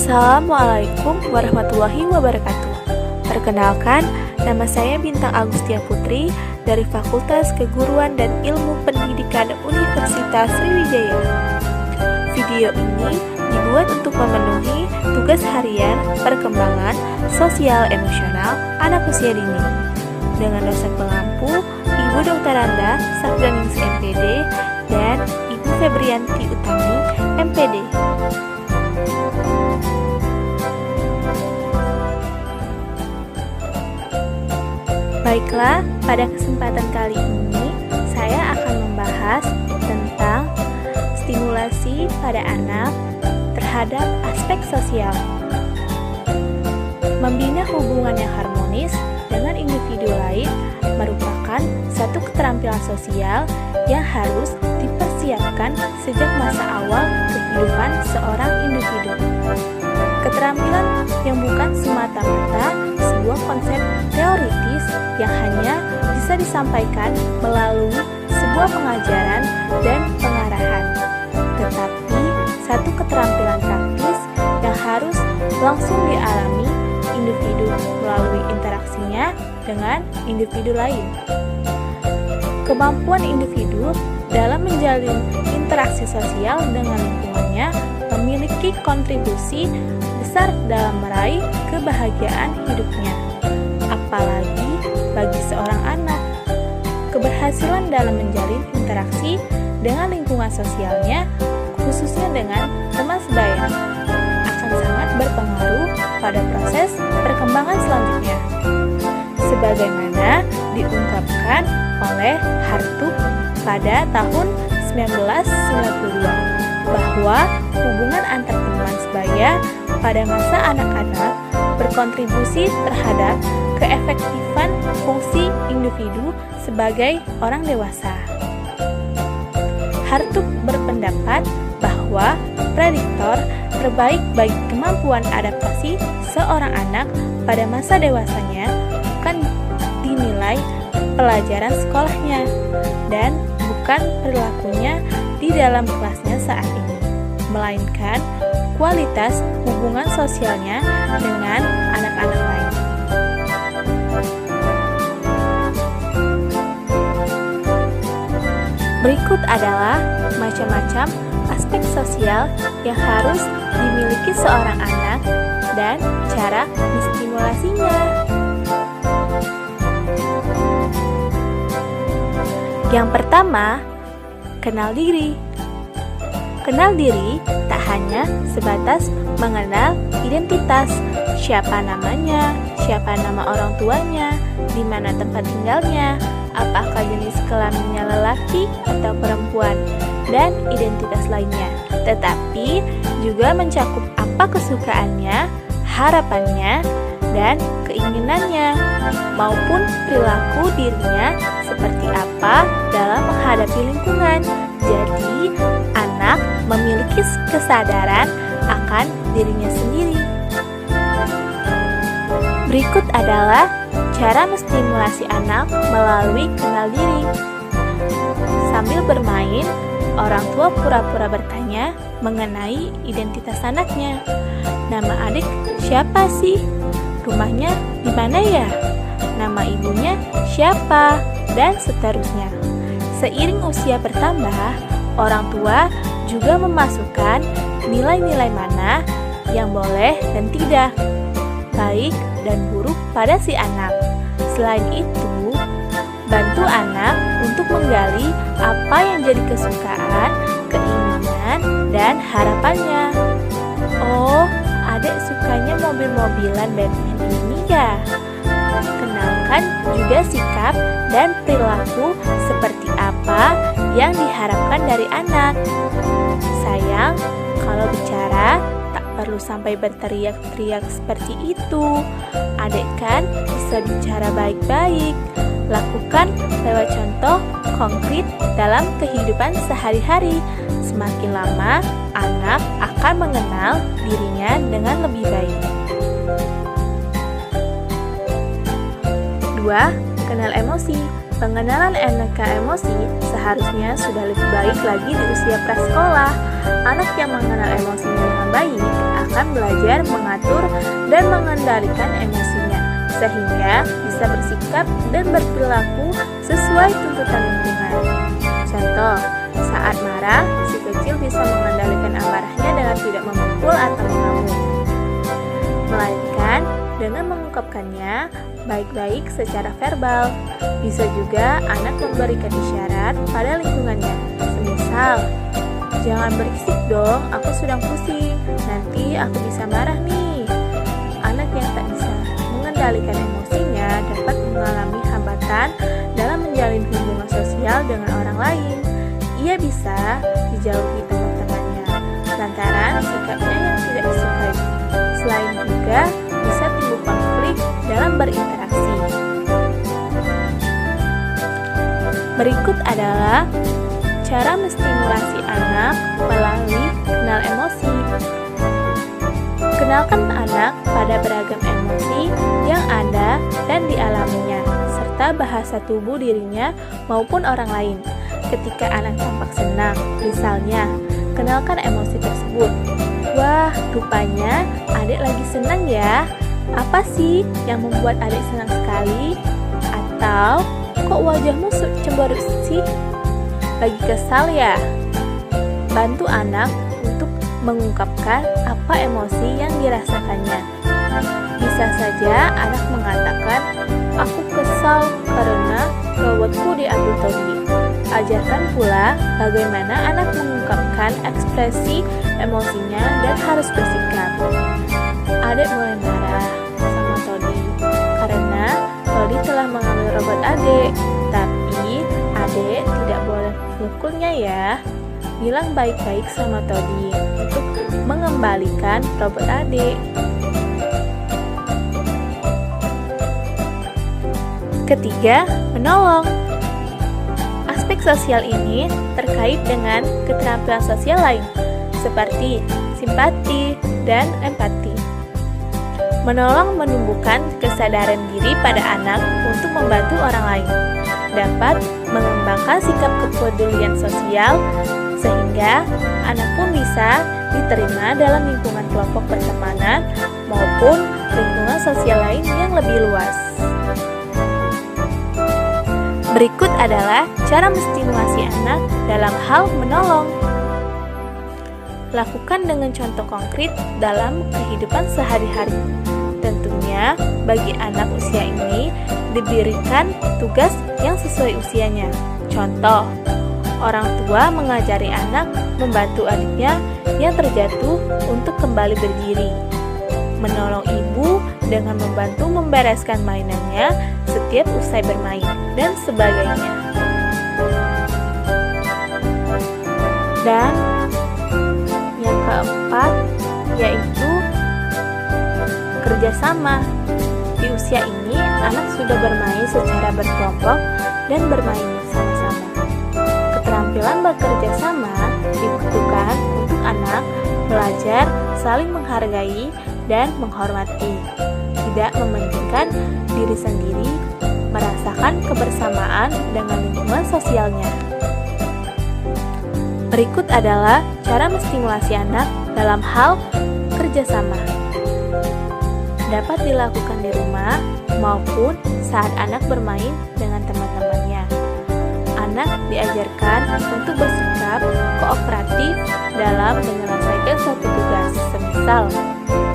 Assalamualaikum warahmatullahi wabarakatuh. Perkenalkan, nama saya Bintang Agustia Putri dari Fakultas Keguruan dan Ilmu Pendidikan Universitas Sriwijaya. Video ini dibuat untuk memenuhi tugas harian perkembangan sosial emosional anak usia dini dengan dosen pengampu Ibu Dr. Randa Sabdaningsih MPD dan Ibu Febrianti Utami MPD. Baiklah, pada kesempatan kali ini saya akan membahas tentang stimulasi pada anak terhadap aspek sosial. Membina hubungan yang harmonis dengan individu lain merupakan satu keterampilan sosial yang harus dipersiapkan sejak masa awal kehidupan seorang individu. Keterampilan yang bukan semata-mata sebuah konsep teoritis yang hanya bisa disampaikan melalui sebuah pengajaran dan pengarahan, tetapi satu keterampilan praktis yang harus langsung dialami individu melalui interaksinya dengan individu lain. Kemampuan individu dalam menjalin interaksi sosial dengan lingkungannya memiliki kontribusi besar dalam meraih kebahagiaan hidupnya. Apalagi bagi seorang anak, keberhasilan dalam menjalin interaksi dengan lingkungan sosialnya, khususnya dengan teman sebaya, akan sangat berpengaruh pada proses perkembangan selanjutnya. Sebagaimana diungkapkan oleh Hartog pada tahun 1992, bahwa hubungan antar teman sebaya pada masa anak-anak berkontribusi terhadap keefektifan fungsi individu sebagai orang dewasa. Hartog berpendapat bahwa prediktor terbaik bagi kemampuan adaptasi seorang anak pada masa dewasanya bukan dinilai pelajaran sekolahnya dan bukan perilakunya di dalam kelasnya saat ini, melainkan kualitas hubungan sosialnya dengan anak-anak lain. Berikut adalah macam-macam aspek sosial yang harus dimiliki seorang anak dan cara menstimulasinya. Yang pertama, kenal diri. Kenal diri tak hanya sebatas mengenal identitas, siapa namanya, siapa nama orang tuanya, di mana tempat tinggalnya, apakah jenis kelaminnya lelaki atau perempuan, dan identitas lainnya. Tetapi juga mencakup apa kesukaannya, harapannya, dan keinginannya, maupun perilaku dirinya seperti apa dalam menghadapi lingkungan. Jadi, anak memiliki kesadaran akan dirinya sendiri. Berikut adalah cara menstimulasi anak melalui kenal diri. Sambil bermain, orang tua pura-pura bertanya mengenai identitas anaknya. Nama adik siapa sih? Rumahnya di mana ya? Nama ibunya siapa? Dan seterusnya. Seiring usia bertambah, orang tua juga memasukkan nilai-nilai mana yang boleh dan tidak, baik dan buruk pada si anak. Selain itu, bantu anak untuk menggali apa yang jadi kesukaan, keinginan, dan harapannya. Oh, adek sukanya mobil-mobilan Batman ini ya. Kenalkan juga sikap dan perilaku seperti apa yang diharapkan dari anak. Sayang, kalau bicara tak perlu sampai berteriak-teriak seperti itu. Adik kan bisa bicara baik-baik. Lakukan lewat contoh konkret dalam kehidupan sehari-hari. Semakin lama, anak akan mengenal dirinya dengan lebih baik. 2. Kenal emosi. Pengenalan aneka emosi seharusnya sudah lebih baik lagi di usia prasekolah. Anak yang mengenal emosinya dengan baik akan dalam belajar mengatur dan mengendalikan emosinya, sehingga bisa bersikap dan berperilaku sesuai tuntutan lingkungan. Contoh, saat marah, si kecil bisa mengendalikan amarahnya dengan tidak memukul atau mengamuk, melainkan dengan mengungkapkannya baik-baik secara verbal. Bisa juga anak memberikan isyarat pada lingkungannya, semisal, "Jangan berisik dong, aku sedang pusing, nanti aku bisa marah nih." Anak yang tak bisa mengendalikan emosinya dapat mengalami hambatan dalam menjalin hubungan sosial dengan orang lain. Ia bisa dijauhi teman-temannya lantaran sikapnya yang tidak disukai. Selain juga bisa timbul konflik dalam berinteraksi. Berikut adalah cara menstimulasi anak melalui kenal emosi. Kenalkan anak pada beragam emosi yang ada dan dialaminya, serta bahasa tubuh dirinya maupun orang lain. Ketika anak tampak senang, misalnya, kenalkan emosi tersebut. "Wah, rupanya adik lagi senang ya. Apa sih yang membuat adik senang sekali?" Atau, "Kok wajahmu cemberut sih? Lagi kesal ya?" Bantu anak untuk mengungkapkan apa emosi yang dirasakannya. Bisa saja anak mengatakan, "Aku kesal karena robotku diambil Todi." Ajarkan pula bagaimana anak mengungkapkan ekspresi emosinya dan harus bersikap. "Adik mulai marah sama Todi karena Todi telah mengambil robot adik, tapi adik tidak boleh mukulnya ya. Bilang baik-baik sama Todi untuk mengembalikan robot adik." Ketiga, menolong. Aspek sosial ini terkait dengan keterampilan sosial lain, seperti simpati dan empati. Menolong menumbuhkan kesadaran diri pada anak untuk membantu orang lain, dapat mengembangkan sikap kepedulian sosial, sehingga anak pun bisa diterima dalam lingkungan kelompok pertemanan maupun lingkungan sosial lain yang lebih luas. Berikut adalah cara menstimulasi anak dalam hal menolong. Lakukan dengan contoh konkret dalam kehidupan sehari-hari. Tentunya, bagi anak usia ini diberikan tugas yang sesuai usianya. Contoh, orang tua mengajari anak membantu adiknya yang terjatuh untuk kembali berdiri. Menolong ibu dengan membantu membereskan mainannya setiap usai bermain, dan sebagainya. Dan yang keempat yaitu kerjasama. Di usia ini, anak sudah bermain secara berkelompok dan bermain bersama-sama. Keterampilan bekerja sama dibutuhkan untuk anak belajar saling menghargai dan menghormati, tidak mementingkan diri sendiri, merasakan kebersamaan dengan lingkungan sosialnya. Berikut adalah cara menstimulasi anak dalam hal kerjasama. Dapat dilakukan di rumah maupun saat anak bermain dengan teman-temannya. Anak diajarkan untuk bersikap kooperatif dalam menyelesaikan suatu tugas, semisal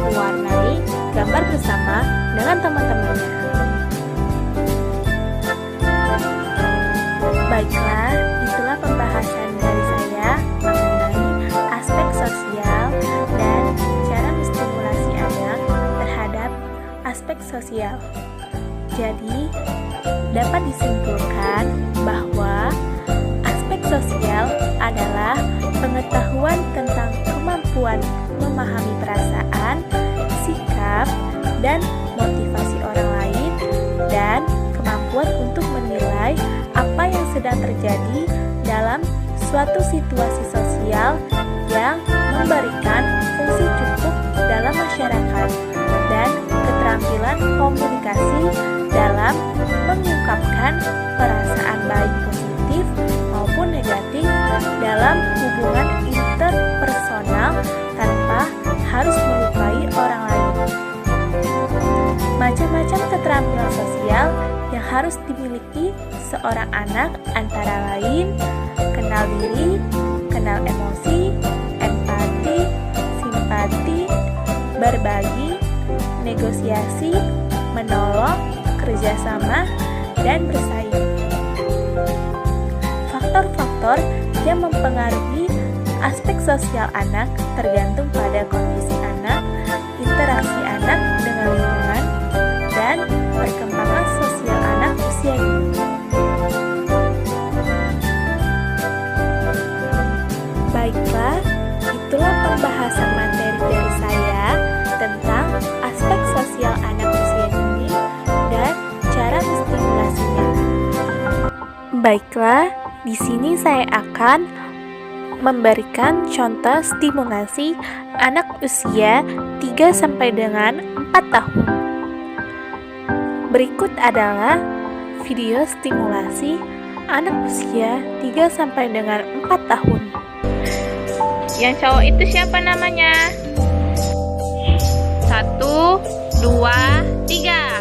mewarnai gambar bersama dengan teman-temannya. Baiklah, itulah pembahasan dari saya mengenai aspek sosial dan cara menstimulasi anak terhadap aspek sosial. Jadi, dapat disimpulkan bahwa aspek sosial adalah pengetahuan tentang kemampuan memahami perasaan, sikap, dan motivasi orang lain, dan kemampuan untuk menilai apa yang sedang terjadi dalam suatu situasi sosial yang memberikan fungsi cukup dalam masyarakat, dan keterampilan komunikasi dalam mengungkapkan perasaan baik positif maupun negatif dalam hubungan interpersonal tanpa harus melupakan harus dimiliki seorang anak antara lain kenal diri, kenal emosi, empati, simpati, berbagi, negosiasi, menolong, kerjasama, dan bersaing. Faktor-faktor yang mempengaruhi aspek sosial anak tergantung pada kondisi anak, interaksi anak dengan lingkungan, dan perkembangan sosial anak usia dini. Baiklah, itulah pembahasan materi dari saya tentang aspek sosial anak usia dini dan cara menstimulasinya. Baiklah, di sini saya akan memberikan contoh stimulasi anak usia 3 sampai dengan 4 tahun. Berikut adalah video stimulasi anak usia 3 sampai dengan 4 tahun. Yang cowok itu siapa namanya? 1, 2, 3.